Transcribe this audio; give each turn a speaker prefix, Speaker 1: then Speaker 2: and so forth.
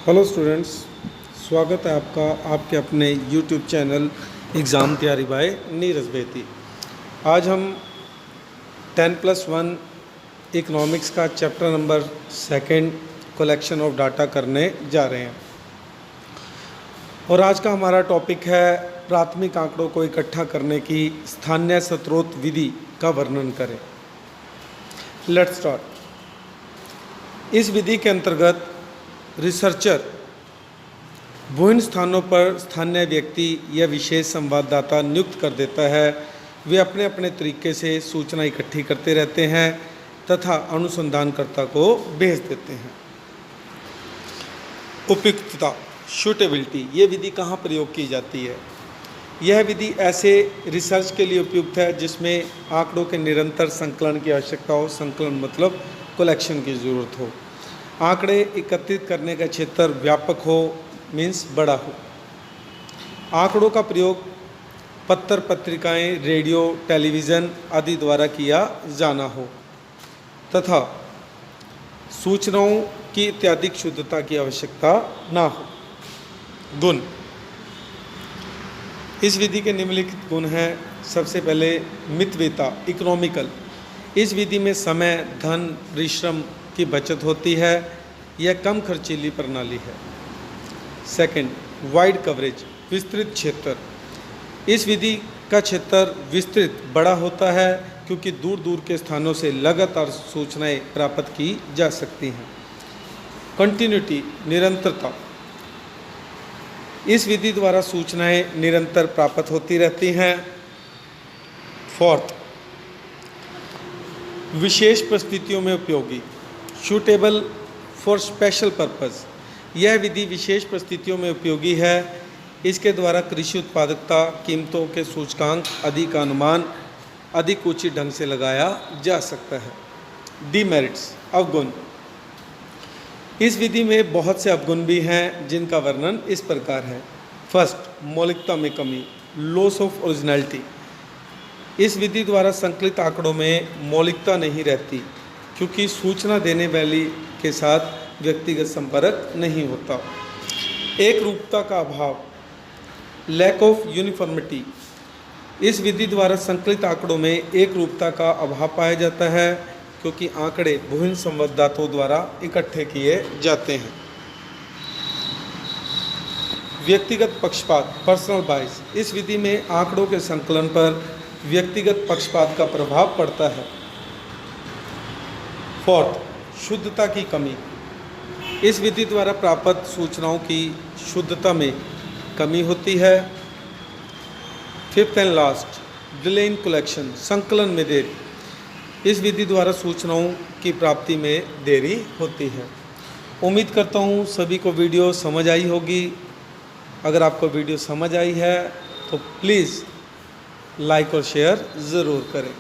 Speaker 1: Hello students, स्वागत है आपका आपके अपने यूट्यूब चैनल एग्ज़ाम तैयारी बाय नीरज बेती। आज हम 10+1 इकोनॉमिक्स का chapter number 2 collection of data करने जा रहे हैं और आज का हमारा टॉपिक है प्राथमिक आंकड़ों को इकट्ठा करने की स्थानीय स्रोत विधि का वर्णन करें। Let's start. इस विधि के अंतर्गत रिसर्चर विभिन्न स्थानों पर स्थानीय व्यक्ति या विशेष संवाददाता नियुक्त कर देता है। वे अपने अपने तरीके से सूचना इकट्ठी करते रहते हैं तथा अनुसंधानकर्ता को भेज देते हैं। उपयुक्तता शूटेबिलिटी, ये विधि कहाँ प्रयोग की जाती है? यह विधि ऐसे रिसर्च के लिए उपयुक्त है जिसमें आंकड़ों के निरंतर संकलन की आवश्यकता हो। संकलन मतलब कलेक्शन की ज़रूरत हो। आंकड़े एकत्रित करने का क्षेत्र व्यापक हो, मीन्स बड़ा हो। आंकड़ों का प्रयोग पत्र पत्रिकाएं, रेडियो, टेलीविज़न आदि द्वारा किया जाना हो तथा सूचनाओं की अत्यधिक शुद्धता की आवश्यकता ना हो। गुण, इस विधि के निम्नलिखित गुण हैं। सबसे पहले मितव्ययिता, इकोनॉमिकल। इस विधि में समय, धन, परिश्रम की बचत होती है। यह कम खर्चीली प्रणाली है। सेकंड, वाइड कवरेज, विस्तृत क्षेत्र। इस विधि का क्षेत्र विस्तृत बड़ा होता है क्योंकि दूर दूर के स्थानों से लगातार सूचनाएं प्राप्त की जा सकती हैं। कंटिन्यूटी, निरंतरता। इस विधि द्वारा सूचनाएं निरंतर प्राप्त होती रहती हैं। फोर्थ, विशेष परिस्थितियों में उपयोगी, सूटेबल फॉर स्पेशल पर्पस। यह विधि विशेष परिस्थितियों में उपयोगी है। इसके द्वारा कृषि उत्पादकता, कीमतों के सूचकांक आदि का अनुमान अधिक उचित ढंग से लगाया जा सकता है। डीमेरिट्स, अवगुण। इस विधि में बहुत से अवगुण भी हैं जिनका वर्णन इस प्रकार है। फर्स्ट, मौलिकता में कमी, लॉस ऑफ ओरिजिनलिटी। इस विधि द्वारा संकलित आंकड़ों में मौलिकता नहीं रहती क्योंकि सूचना देने वाले के साथ व्यक्तिगत संपर्क नहीं होता। एक रूपता का अभाव, लैक ऑफ यूनिफॉर्मिटी। इस विधि द्वारा संकलित आंकड़ों में एक रूपता का अभाव पाया जाता है क्योंकि आंकड़े विभिन्न संवाददाताओं द्वारा इकट्ठे किए जाते हैं। व्यक्तिगत पक्षपात, पर्सनल बायस। इस विधि में आंकड़ों के संकलन पर व्यक्तिगत पक्षपात का प्रभाव पड़ता है। फोर्थ, शुद्धता की कमी। इस विधि द्वारा प्राप्त सूचनाओं की शुद्धता में कमी होती है। Fifth and last, delay in collection, संकलन में देरी। इस विधि द्वारा सूचनाओं की प्राप्ति में देरी होती है। उम्मीद करता हूँ सभी को वीडियो समझ आई होगी। अगर आपको वीडियो समझ आई है तो प्लीज़ लाइक और शेयर ज़रूर करें।